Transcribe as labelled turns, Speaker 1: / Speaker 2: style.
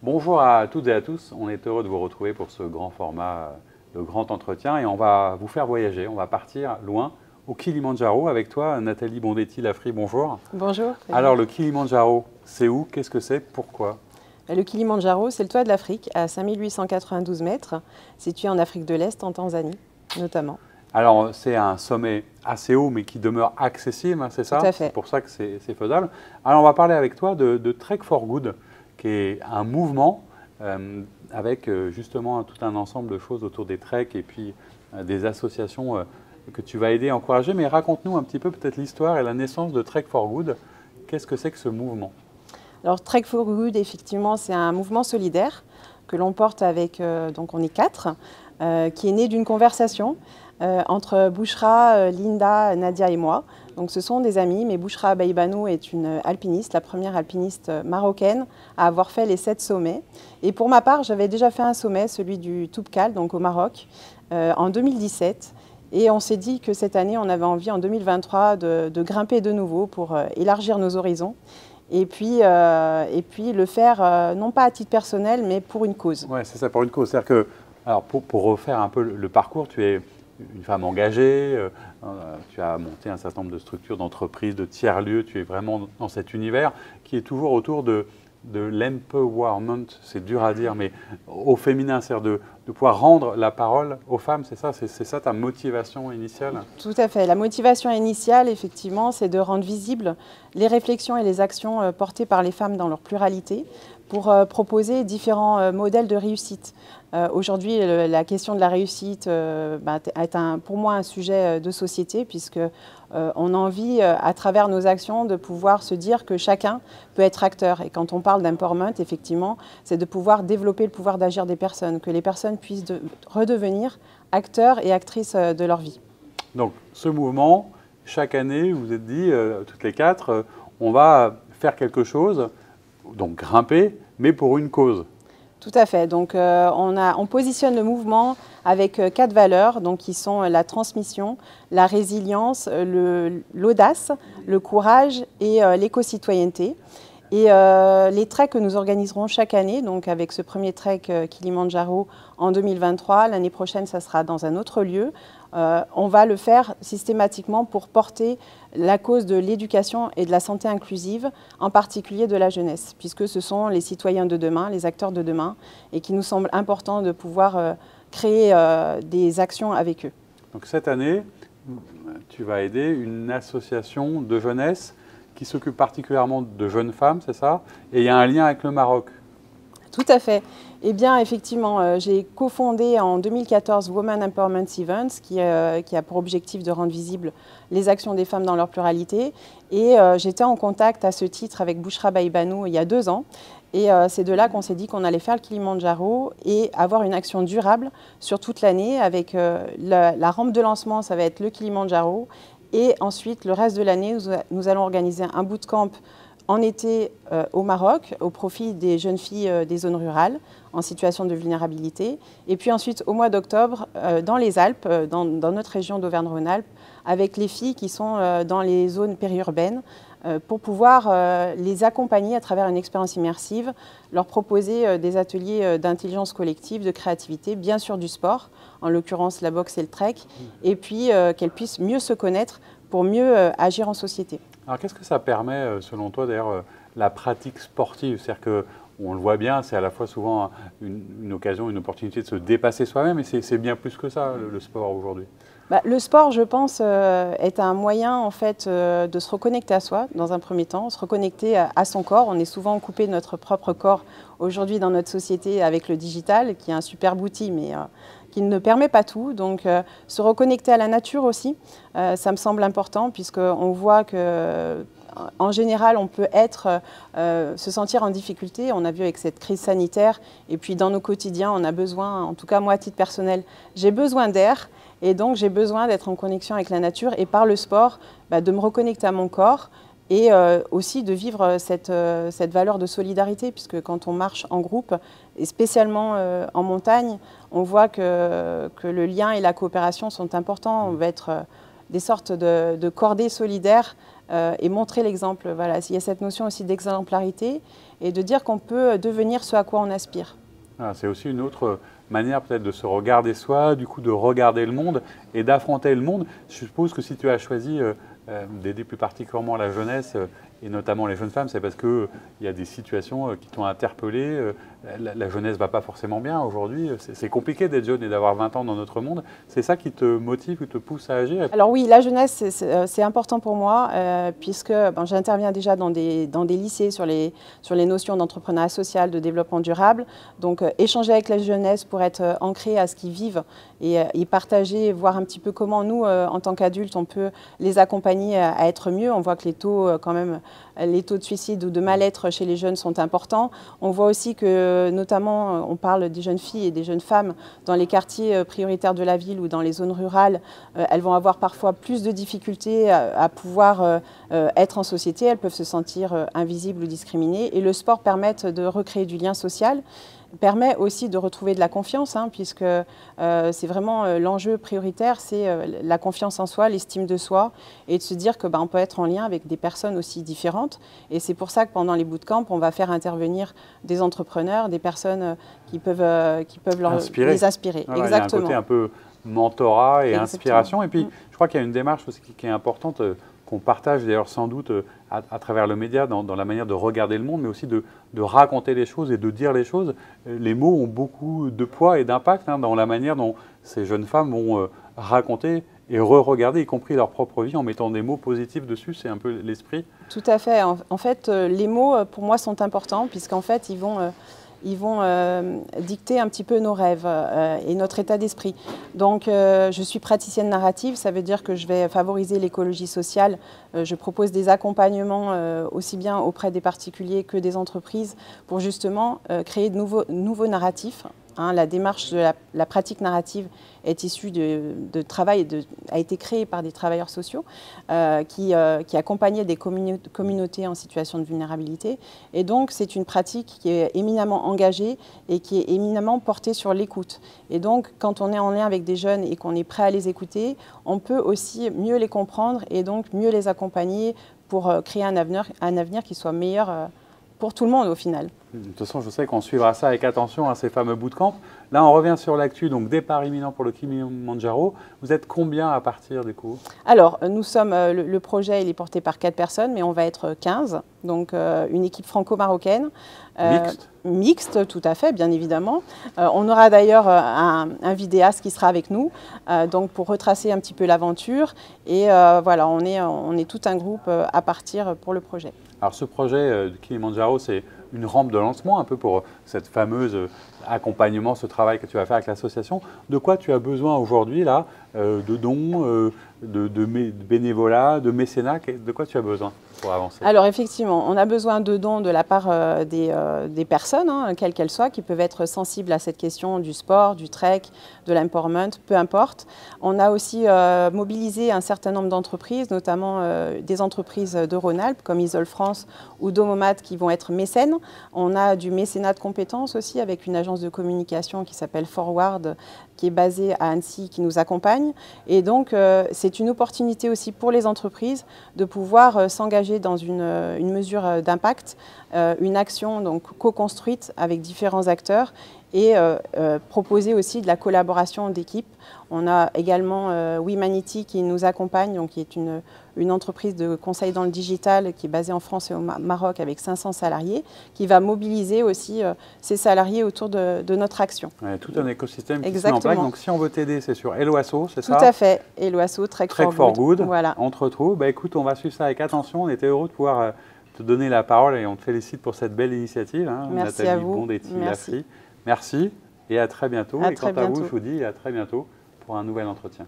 Speaker 1: Bonjour à toutes et à tous, on est heureux de vous retrouver pour ce grand format, le grand entretien, et on va vous faire voyager, on va partir loin au Kilimandjaro avec toi, Nathalie Bondetti-Lafri, bonjour.
Speaker 2: Bonjour.
Speaker 1: Alors le Kilimandjaro, c'est où? Qu'est-ce que c'est? Pourquoi?
Speaker 2: Le Kilimandjaro, c'est le toit de l'Afrique, à 5892 mètres, situé en Afrique de l'Est, en Tanzanie notamment.
Speaker 1: Alors c'est un sommet assez haut mais qui demeure accessible, hein, c'est ça?
Speaker 2: Tout à fait.
Speaker 1: C'est pour ça que c'est faisable. Alors on va parler avec toi de Trek for Good, qui est un mouvement avec justement tout un ensemble de choses autour des treks et puis des associations que tu vas aider et encourager. Mais raconte-nous un petit peu peut-être l'histoire et la naissance de Trek for Good. Qu'est-ce que c'est que ce mouvement?
Speaker 2: Alors Trek for Good, effectivement, c'est un mouvement solidaire que l'on porte avec, donc on est 4, qui est né d'une conversation entre Bouchra, Linda, Nadia et moi. Donc ce sont des amis, mais Bouchra Baïbanou est une alpiniste, la première alpiniste marocaine à avoir fait les 7 sommets. Et pour ma part, j'avais déjà fait un sommet, celui du Toubkal, donc au Maroc, en 2017. Et on s'est dit que cette année, on avait envie en 2023 de grimper de nouveau pour élargir nos horizons. Et puis le faire, non pas à titre personnel, mais pour une cause.
Speaker 1: Oui, c'est ça, pour une cause. C'est-à-dire que, alors pour refaire un peu le parcours, tu es une femme engagée, tu as monté un certain nombre de structures, d'entreprises, de tiers-lieux, tu es vraiment dans cet univers qui est toujours autour de l'empowerment, c'est dur à dire, mais au féminin, c'est-à-dire de pouvoir rendre la parole aux femmes, c'est ça ta motivation initiale?
Speaker 2: Tout à fait. La motivation initiale, effectivement, c'est de rendre visibles les réflexions et les actions portées par les femmes dans leur pluralité pour proposer différents modèles de réussite. Aujourd'hui, la question de la réussite est pour moi un sujet de société puisque on a envie, à travers nos actions, de pouvoir se dire que chacun peut être acteur. Et quand on parle d'empowerment, effectivement, c'est de pouvoir développer le pouvoir d'agir des personnes, que les personnes puissent redevenir acteurs et actrices de leur vie.
Speaker 1: Donc, ce mouvement, chaque année, vous vous êtes dit, toutes les 4, on va faire quelque chose, donc grimper, mais pour une cause.
Speaker 2: Tout à fait. Donc, on positionne le mouvement avec 4 valeurs, donc, qui sont la transmission, la résilience, l'audace, le courage et l'éco-citoyenneté. Et les treks que nous organiserons chaque année, donc avec ce premier trek Kilimandjaro en 2023, l'année prochaine, ça sera dans un autre lieu. On va le faire systématiquement pour porter la cause de l'éducation et de la santé inclusive, en particulier de la jeunesse, puisque ce sont les citoyens de demain, les acteurs de demain, et qu'il nous semble important de pouvoir créer des actions avec eux.
Speaker 1: Donc cette année, tu vas aider une association de jeunesse qui s'occupe particulièrement de jeunes femmes, c'est ça? Et il y a un lien avec le Maroc.
Speaker 2: Tout à fait. Eh bien, effectivement, j'ai cofondé en 2014 Women Empowerment Events, qui a pour objectif de rendre visibles les actions des femmes dans leur pluralité. Et j'étais en contact à ce titre avec Bouchra Baïbanou il y a 2 ans. Et c'est de là qu'on s'est dit qu'on allait faire le Kilimandjaro et avoir une action durable sur toute l'année. Avec la rampe de lancement, ça va être le Kilimandjaro. Et ensuite, le reste de l'année, nous allons organiser un bootcamp en été au Maroc, au profit des jeunes filles des zones rurales en situation de vulnérabilité. Et puis ensuite, au mois d'octobre, dans les Alpes, dans notre région d'Auvergne-Rhône-Alpes, avec les filles qui sont dans les zones périurbaines, pour pouvoir les accompagner à travers une expérience immersive, leur proposer des ateliers d'intelligence collective, de créativité, bien sûr du sport, en l'occurrence la boxe et le trek, et puis qu'elles puissent mieux se connaître pour mieux agir en société.
Speaker 1: Alors qu'est-ce que ça permet, selon toi, d'ailleurs, la pratique sportive? C'est-à-dire qu'on le voit bien, c'est à la fois souvent une occasion, une opportunité de se dépasser soi-même, et c'est bien plus que ça, le sport aujourd'hui.
Speaker 2: Le sport, je pense, est un moyen en fait, de se reconnecter à soi dans un premier temps, se reconnecter à son corps. On est souvent coupé de notre propre corps aujourd'hui dans notre société avec le digital, qui est un superbe outil, mais qui ne permet pas tout. Donc se reconnecter à la nature aussi, ça me semble important, puisqu'on voit que en général, on peut se sentir en difficulté. On a vu avec cette crise sanitaire. Et puis, dans nos quotidiens, on a besoin, en tout cas moi, à titre personnel, j'ai besoin d'air. Et donc, j'ai besoin d'être en connexion avec la nature. Et par le sport, de me reconnecter à mon corps. Et aussi de vivre cette valeur de solidarité. Puisque quand on marche en groupe, et spécialement en montagne, on voit que le lien et la coopération sont importants. On va être des sortes de cordées solidaires et montrer l'exemple. Voilà. Il y a cette notion aussi d'exemplarité et de dire qu'on peut devenir ce à quoi on aspire.
Speaker 1: C'est aussi une autre manière peut-être de se regarder soi, du coup de regarder le monde et d'affronter le monde. Je suppose que si tu as choisi d'aider plus particulièrement la jeunesse et notamment les jeunes femmes, c'est parce qu'il y a des situations qui t'ont interpellé. La jeunesse ne va pas forcément bien aujourd'hui. C'est compliqué d'être jeune et d'avoir 20 ans dans notre monde. C'est ça qui te motive ou te pousse à agir?
Speaker 2: Alors oui, la jeunesse, c'est important pour moi puisque j'interviens déjà dans des lycées sur les notions d'entrepreneuriat social, de développement durable. Donc échanger avec la jeunesse pour être ancré à ce qu'ils vivent et partager, voir un petit peu comment nous, en tant qu'adultes, on peut les accompagner à être mieux. On voit que les taux de suicide ou de mal-être chez les jeunes sont importants. On voit aussi que, notamment, on parle des jeunes filles et des jeunes femmes dans les quartiers prioritaires de la ville ou dans les zones rurales. Elles vont avoir parfois plus de difficultés à pouvoir être en société. Elles peuvent se sentir invisibles ou discriminées. Et le sport permet de recréer du lien social. Permet aussi de retrouver de la confiance, puisque c'est vraiment l'enjeu prioritaire, c'est la confiance en soi, l'estime de soi, et de se dire que on peut être en lien avec des personnes aussi différentes. Et c'est pour ça que pendant les bootcamps, on va faire intervenir des entrepreneurs, des personnes qui peuvent les inspirer.
Speaker 1: Voilà,
Speaker 2: exactement.
Speaker 1: Il y a un côté un peu mentorat et
Speaker 2: Exactement.
Speaker 1: Inspiration. Et puis, je crois qu'il y a une démarche aussi qui est importante, qu'on partage d'ailleurs sans doute à travers le média dans la manière de regarder le monde, mais aussi de raconter les choses et de dire les choses. Les mots ont beaucoup de poids et d'impact dans la manière dont ces jeunes femmes vont raconter et re-regarder, y compris leur propre vie, en mettant des mots positifs dessus. C'est un peu l'esprit.
Speaker 2: Tout à fait. En fait, les mots, pour moi, sont importants, puisqu'en fait, ils vont dicter un petit peu nos rêves et notre état d'esprit. Donc, je suis praticienne narrative, ça veut dire que je vais favoriser l'écologie sociale. Je propose des accompagnements aussi bien auprès des particuliers que des entreprises pour justement créer de nouveaux narratifs. La démarche de la pratique narrative est issue de travail, a été créée par des travailleurs sociaux qui accompagnaient des communautés en situation de vulnérabilité. Et donc, c'est une pratique qui est éminemment engagée et qui est éminemment portée sur l'écoute. Et donc, quand on est en lien avec des jeunes et qu'on est prêt à les écouter, on peut aussi mieux les comprendre et donc mieux les accompagner pour créer un avenir qui soit meilleur pour tout le monde au final.
Speaker 1: De toute façon, je sais qu'on suivra ça avec attention, ces fameux bootcamps. Là, on revient sur l'actu, donc départ imminent pour le Kilimanjaro. Vous êtes combien à partir du coup?
Speaker 2: Alors, nous sommes, le projet il est porté par 4 personnes, mais on va être 15. Donc, une équipe franco-marocaine.
Speaker 1: Mixte?
Speaker 2: Mixte, tout à fait, bien évidemment. On aura d'ailleurs un vidéaste qui sera avec nous, donc pour retracer un petit peu l'aventure. Et voilà, on est tout un groupe à partir pour le projet.
Speaker 1: Alors, ce projet du Kilimanjaro, c'est une rampe de lancement un peu pour cette fameuse accompagnement, ce travail que tu vas faire avec l'association. De quoi tu as besoin aujourd'hui là, de dons, de bénévolat, de mécénat? De quoi tu as besoin pour avancer?
Speaker 2: Alors effectivement, on a besoin de dons de la part des personnes, quelles qu'elles soient, qui peuvent être sensibles à cette question du sport, du trek, de l'empowerment, peu importe. On a aussi mobilisé un certain nombre d'entreprises, notamment des entreprises de Rhône-Alpes comme Isol France ou Domomat qui vont être mécènes. On a du mécénat de compétences aussi avec une agence de communication qui s'appelle Forward, qui est basée à Annecy, qui nous accompagne. Et donc, c'est une opportunité aussi pour les entreprises de pouvoir s'engager dans une mesure d'impact, une action donc co-construite avec différents acteurs et proposer aussi de la collaboration d'équipe. On a également Wemanity qui nous accompagne, donc qui est une entreprise de conseil dans le digital qui est basée en France et au Maroc avec 500 salariés, qui va mobiliser aussi ces salariés autour de notre action.
Speaker 1: Ouais, tout un écosystème qui
Speaker 2: Exactement.
Speaker 1: se met en place. Donc si on veut t'aider, c'est sur Helloasso, c'est ça?
Speaker 2: Tout à fait. Helloasso, Trek for Good. Voilà.
Speaker 1: On te retrouve. Écoute, on va suivre ça avec attention. On était heureux de pouvoir te donner la parole et on te félicite pour cette belle initiative.
Speaker 2: Merci
Speaker 1: Nathalie
Speaker 2: à vous.
Speaker 1: Bondetti-Lafri. Merci et à très bientôt.
Speaker 2: À
Speaker 1: et
Speaker 2: très
Speaker 1: quant à vous,
Speaker 2: bientôt.
Speaker 1: je vous dis à très bientôt pour un nouvel entretien.